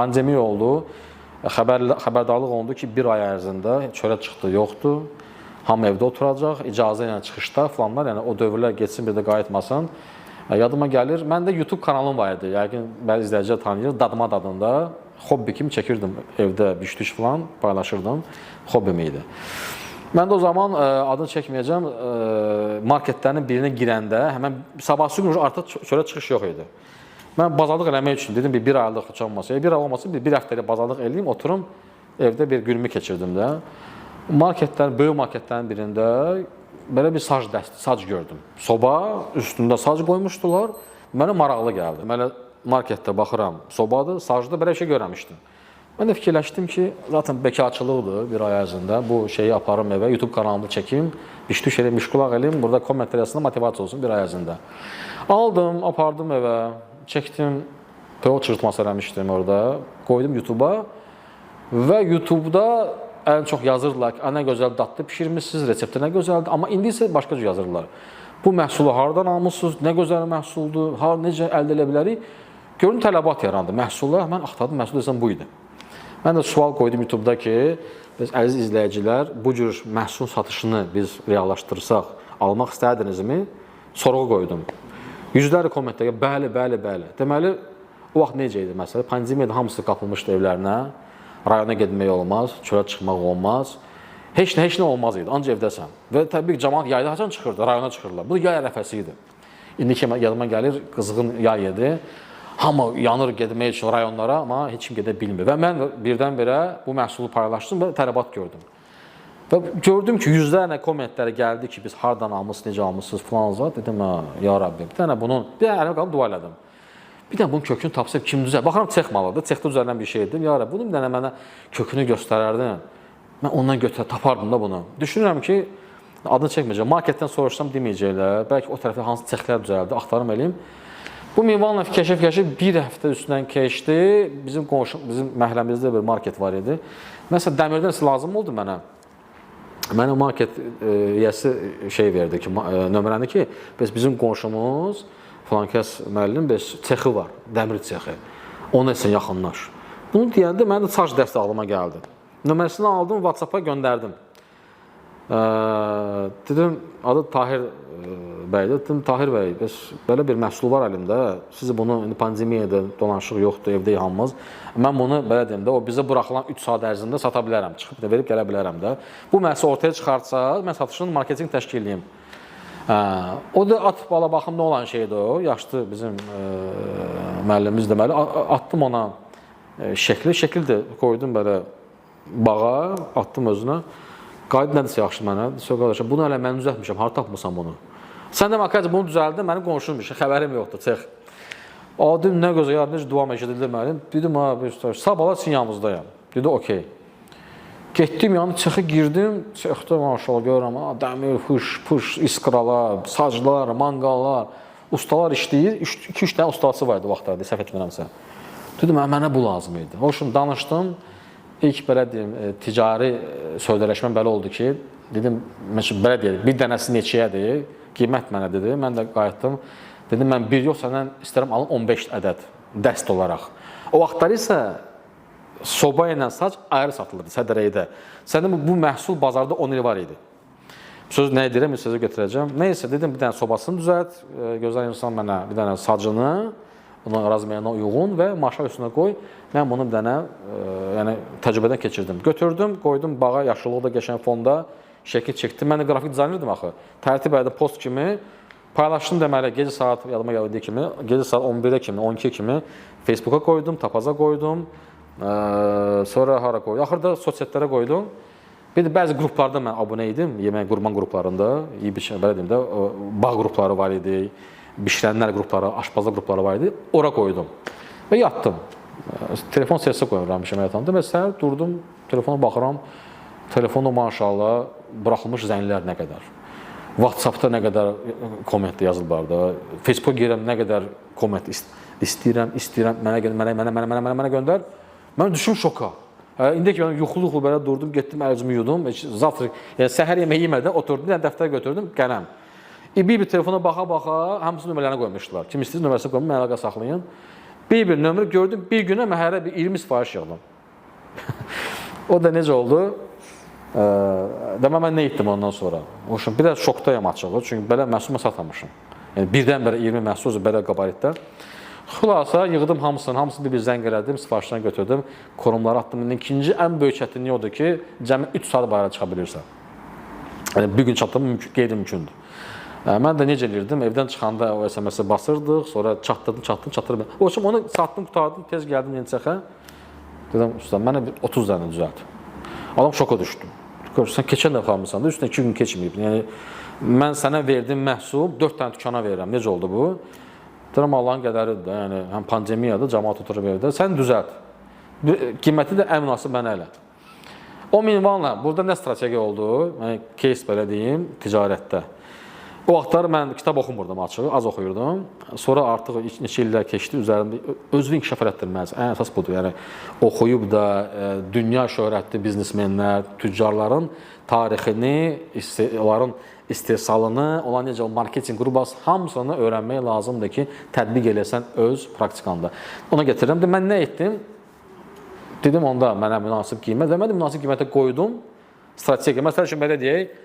Pandemiya oldu. Xəbərdarlıq oldu ki, bir ay ərzində çölə çıxdı, yoxdur. Hamı evdə oturacaq, icazə ilə çıxışda falanlar, yəni o dövrlər geçsin, bir də qayıtmasın. Yadıma gəlir, məndə YouTube kanalım var idi, yəqin bəzi izləyicilər tanıyır, Dadma adında. Hobbi kimi çəkirdim, evdə biş-düş falan paylaşırdım, hobbim idi. Mən də o zaman adını çəkməyəcəm, marketlərin birinə girəndə, həmən sabahsı gün artıq çölə çıxış yox idi. Mən bazarlıq eləmək üçün dedim, bir aylıq heç olmasa, bir ay olmasa, bir həftəlik bazarlıq eləyim, oturum, evdə bir günümü keçirdim də. Marketlərin, böyük marketlərin birində belə bir sac gördüm. Soba, üstündə sac qoymuşdular, mənə maraqlı gəldi. Mənə marketdə baxıram, sobadır, sacda belə şey görəmişdim. Mən də fikirləşdim ki, zaten bekarçılıqdır bir ay ərzində, bu şeyi aparım evə, YouTube kanalımda çəkim, biş-düş eləyim, müşkulaq eləyim, burada kommentariyasında motivasiya olsun bir ay ərzində. Aldım, apardım evə, çəkdim, PO çırtması eləmişdim orada, qoydum YouTube'a və YouTube'da ən çox yazırdılar ki, nə gözəl dadlı pişirmişsiniz, resepti nə gözəldir, amma indi isə başqa cür yazırlar. Bu məhsulu haradan almışsınız, nə gözəl məhsuldur, necə əldə edə bilərik? Görün tələbat yarandı məhsulla, mən axtardım, məhsul desəm bu idi. Mən də sual qoydum YouTube-da ki, biz əziz izləyicilər, bu cür məhsul satışını biz reallaşdırsaq, almaq istədinizmi? Sorğu qoydum. Yüzlərlə kommentlərə, bəli. Deməli, o vaxt necə idi məsələ? Pandemiyada hamısı qapılmışdı evlərinə, rayona getmək olmaz, çölə çıxmaq olmaz. Heç nə olmaz idi, ancaq evdəsən. Və təbii ki, cəmaat yayda haçan çıxırdı, rayona çıxırlar. Bu yay ərəfəsi idi. İndiki yadıma gəlir, qızğın yay idi. Hamı yanır getmək üçün rayonlara, amma heç kim gedə bilmir. Və mən birdən-birə bu məhsulu paylaşdım və tələbat gördüm. Və gördüm ki, yüzlərlə kommentləri gəldi ki, biz hardan almışsınız, necə almışsınız, falan zat. Dedim, ya Rabbi, bir dənə əlimə qalıb dua elədim. Bir dənə bunun kökünü tapsam kim düzəl? Baxıram, sex malıdır, sexdə düzələn bir şeydir. Ya Rabbi, bunun bir dənə mənə kökünü göstərərdin. Mən ondan tapardım da bunu. Düşünürəm ki, adını çəkməyəcəm, marketdən soruşsam deməyəcəklər, bəlkə o tərəfdə hansı sexlər düzəldi, axtarım eləyim. Bu minvalla fikirləşib bir həftə üstündən keçdi, bizim məhəlləmizdə bir market var idi. Məsələn, dəmirdən lazım oldu mənə. Mənə market yəsi şey verdi ki, nömrəni ki, bizim qonşumuz, filankəs müəllim, çexi var, dəmir çexi. Ona isə yaxınlaş. Bunu deyəndə mənə də saç dəstə ağlıma gəldi. Nömrəsini aldım, WhatsApp-a göndərdim. Dedim, adı Tahir bəydir. Dedim, Tahir bəy, belə bir məhsul var əlimdə. Siz bunu pandemiyada dolanışıq yoxdur, evdə hamımız. Mən bunu, belə deyim də, o bizə buraxılan 3 saat ərzində sata bilərəm, çıxıb da verib gələ bilərəm də. Bu məhsul ortaya çıxartsa, mən satışın marketing təşkil edeyim. O da at bala baxımda olan şeydir o. Yaşlı bizim müəllimimiz deməli. Atdım ona şəkli də qoydum belə bağa, attım özünə. Qayıd nədirsə yaxşı mənə. Qardaşım, bunu hələ mən düzəltmişəm, harada tapmısan bunu? Sən də makacı bunu düzəldin, mənim qonşummuş, xəbərim yoxdur, çex. Dedim, nə gözə, ya, necə duam eşidilir mənim? Dedim, sabahlar sizin yanınızdayım. Dedi, okey. Getdim, yəni çexi girdim, çexdə maşallah görürəm, dəmir, fış, iskralar, saclar, manqallar, ustalar işləyir. 2-3 dənə ustası var idi vaxtlarda, səhv etmirəmsə. Dedim, mənə bu lazım idi. Hoşum, danışdım. İlk belə deyim, ticari sözləşmə belə oldu ki, dedim, belə deyək, bir dənəsi neçəyədir, qiymət mənə dedi, mən də qayıtdım. Dedim, mən bir yox, səndən istərəm alın 15 ədəd, dəst olaraq. O vaxtlar isə soba ilə sac ayrı satılırdı, sədərəydə. Sənin bu məhsul bazarda 10 il var idi. Söz nə edirəm, sözü götürəcəm. Neysə, dedim, bir dənə sobasını düzəlt, gözəl insan mənə bir dənə sacını, bunun razmeyana uyğun və maşa üstünə qoy. Mən bunu bir dənə təcrübədən keçirdim. Götürdüm, qoydum bağa, yaşıllıqda geçən fonda şəkil çəkdim. Mən də qrafik dizaynerdim axı. Tərtib elədim post kimi. Paylaşdım deməli, gecə saat yadıma gəldiyi kimi, gecə saat 11-də kimi, 12 kimi Facebook'a qoydum, Tapaza qoydum. Sonra hara qoydum? Axırda sosiallərə qoydum. Bir də bəzi qruplarda mən abunə idim, yemək qurban qruplarında, belə deyim də, bağ qrupları var idi. Bişirənlər qrupları, aşpazlar qrupları var idi, ora qoydum və yatdım. Telefon səsə qoyurlamışım yatanda və səhər durdum, telefona baxıram, telefonda maşallah buraxılmış zənglər nə qədər, WhatsApp-da nə qədər komment yazılır da, Facebook girirəm nə qədər komment istəyirəm, mənə göndər. Mən düşüm şoka. İndi ki, mən yuxulu belə durdum, getdim, əlcimi yudum, səhər yeməyi yemədən oturdum, dəftər götürdüm, qələm. Bir telefona baxa-baxa hamısı nömrələrini qoymuşlar. Kim istəyir nömrəsini qoyun, mən əlaqə saxlayın. Bir nömrə gördüm, bir günə mən hərə bir 20 sifariş yığdım. O da necə oldu? Demək mən nə etdim ondan sonra? Bir də şokdayım açığı, çünki belə məhsul mən satmamışım. Yəni birdən-birə 20 məhsul belə qabaritlər. Xülasə yığdım hamısını bir zəng elədim, sifarişdən götürdüm, korumlara atdım. İkinci ən böyük çətinlik odur ki, cəmi 3 saat bayrağa çıxa bilirsən. Yəni bir gün çatdırmam qeyri-mümkündür. Mən də necə elirdim? Evdən çıxanda o SMS-i basırdıq, sonra çatdırdım. O üçün onu satdım, qutardım, tez gəldim Yeniçəxə. Dedim, usta, mənə 30 dənə düzəlt. Adam şoka düşdü. Sən keçən dəfə almışsan da, üstündə 2 gün keçməyib. Yəni, mən sənə verdim məhsul, 4 dənə dükana verirəm. Necə oldu bu? Deyirəm, Allahın qədəridir də, yəni, həm pandemiyadır, cəmaat oturub evdə. Sən düzəlt. Qiyməti də ən münasib mənə elə. O minvanla, burada nə strategiya oldu? Yəni, case belə deyim, ticarətdə. O vaxtlar mən kitab oxumurdum açığı, az oxuyurdum. Sonra artıq neçə illər keçdi, üzərində özünü inkişaf elətdirməz. Ən əsas budur. Yəni oxuyub da dünya şöhrətli biznesmenlər, tüccarların tarixini, onların istehsalını, olan necə marketinq qrupası hamısını öyrənmək lazımdır ki, tətbiq eləsən öz praktikanda. Ona gətirirəm. Mən nə etdim? Dedim, onda mənə münasib qiymət. Demədim, münasib qiymətə qoydum. Strategiya. Məsəl üçün belə deyək,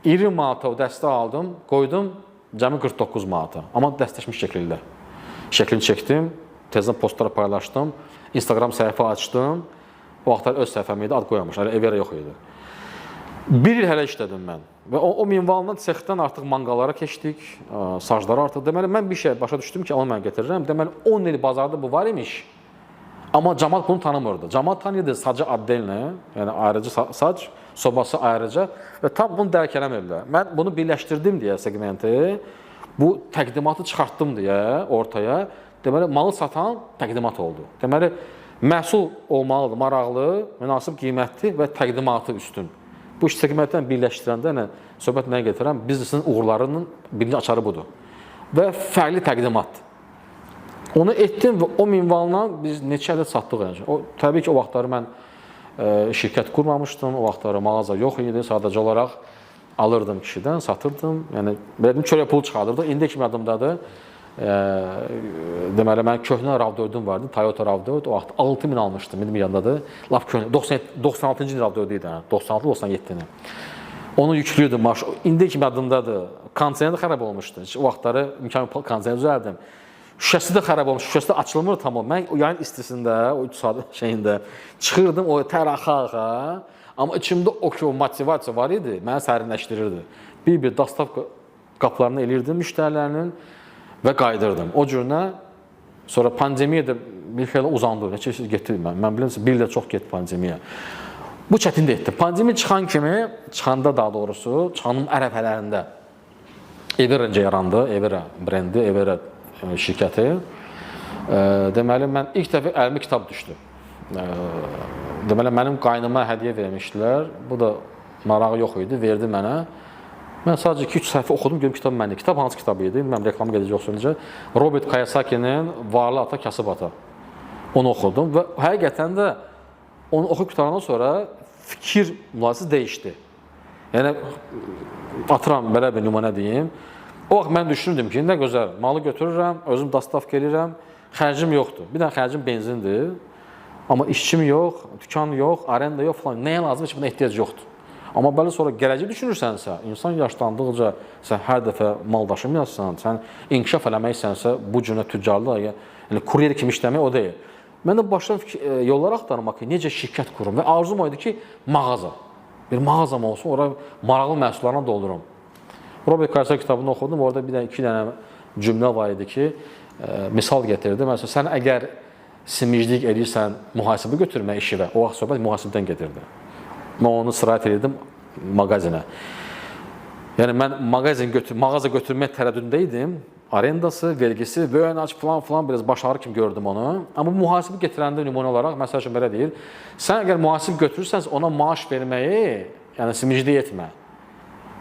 20 manata o dəstə aldım, qoydum cəmi 49 manata. Amma dəstləşmiş şəkildə. Şəklini çəkdim, tezdən postlara paylaşdım, Instagram səhifə açdım. O vaxtlar öz səhifəm idi, ad qoyamış, Evera yox idi. Bir il hələ işlədim mən. Və o minvalından sexdən artıq manqalara keçdik, saclara artıq. Deməli, mən bir şey başa düşdüm ki, onu mən getirirəm. Deməli, 10 il bazarda bu var imiş. Amma cəmaat bunu tanımırdı. Cəmaat tanıyırdı sacı addellə, yəni ayrıcı sac, sobası ayrıca və tam bunu dərk eləmirlər. Mən bunu birləşdirdim deyə segmenti, bu təqdimatı çıxartdım deyə ortaya, deməli, malı satan təqdimat oldu. Deməli, məhsul olmalıdır, maraqlı, münasib qiymətli və təqdimatı üstün. Bu iş segmentdən birləşdirəndə, söhbət nəyə getirəm? Biznesin uğurlarının birinci açarı budur. Və fərqli təqdimat. Onu etdim və o minvalla biz neçə ədəd satdıq. Təbii ki, o vaxtları mən şirkət qurmamışdım, o vaxtları mağaza yox idi, sadəcə olaraq alırdım kişidən, satırdım. Yəni, belə deyim, çörək pulu çıxardırdım. İndi kimi adımdadır. Deməli, mən köhnə RAV4'üm vardı, Toyota RAV4, o vaxt 6000 almışdım, indi yandadır. Lap köhnə, 96-cı RAV4 idi, 96-97-ni. Onu yüklüyordum, indi kimi adımdadır. Kondisioner də xərab olmuşdu. O vaxtları imkanı kondisioner düzəldim. Şüşəsi də xərab olmuş, şüşəsi də açılmır tamam. Mən o yayın istisində, o 3 saat şeyində çıxırdım, o tər axa-axa. Amma içimdə o ki, o motivasiya var idi, mənə sərinləşdirirdi. Bir dastavka qapılarını elirdim müştərilərinin və qaydırdım. O cürünə, sonra pandemiya da bir xeyli uzandı. Neçə siz getirdin mən? Mən bilirəm, bir ilə çox getdi pandemiya. Bu çətin də etdi. Pandemiya çıxanda daha doğrusu, çıxanın ərəfələrində Evera yarandı, Evera brendi, Evera şirkəti. Deməli, mən ilk dəfə əlimə kitab düşdü. Deməli, mənim qaynıma hədiyyə vermişdilər. Bu da marağı yox idi, verdi mənə. Mən sadəcə 2-3 səhifə oxudum, görüm kitab mənlik. Kitab hansı kitabı idi? Mən reklamı gedəcək yoxsa necə? Robert Kiyosaki'nin Varlı Ata, Kasıb Ata. Onu oxudum və həqiqətən də onu oxuyub qutarandan sonra fikir mülasisi dəyişdi. Yəni, atıram, belə bir nümunə deyim. O vaxt mən düşünürdüm ki, nə gözəl, malı götürürəm, özüm dastavka eləyirəm, xərcim yoxdur. Bir dənə xərcim benzindir, amma işçim yox, dükan yox, arenda yox falan. Nəyə lazım ki, buna ehtiyac yoxdur. Amma belə sonra gələcək düşünürsənsə, insan yaşlandıqca sən hər dəfə mal daşımayasın, sən inkişaf eləməysənsə, bu cürə tüccarlığa, yəni kuryer kimi işləmək o deyil. Mən də başdan yollar axtarmaq ki, necə şirkət kurum və arzum o idi ki, mağaza. Bir mağazam olsun, orada maraqlı məhsullarına doldurum. Robert Kiyosaki kitabını oxudum, orada bir dənə 2 dənə cümlə var idi ki, misal getirdi. Məsələn, sən əgər simiclik edirsən, mühasibə götürmək işi və o vaxt söhbət mühasibdən gedirdi. Mən onu sirayət edirdim mağazinə. Yəni, mən mağaza götürmək tərəddüdündə idim. Arendası, vergisi, vöynəc falan biraz baş ağrı kimi gördüm onu. Amma mühasibə getirəndə nümunə olaraq, məsəl üçün belə deyir, sən əgər mühasib götürürsənsə, ona maaş verməyi, yəni simiclik etmə.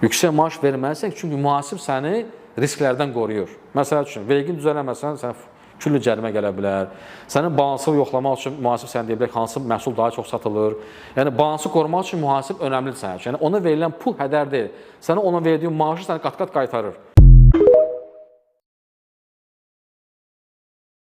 Yüksək maaş verməlisən, çünki mühasib səni risklərdən qoruyur. Məsəl üçün, vergin düzələməsən, sən küllü cərimə gələ bilər. Sənin balansı yoxlamaq üçün mühasib sənə deyə bilər, hansı məhsul daha çox satılır. Yəni, balansı qorumaq üçün mühasib önəmlidir sənə. Yəni, ona verilən pul hədər deyil. Sənə ona verdiyin maaşı sənə qat-qat qaytarır.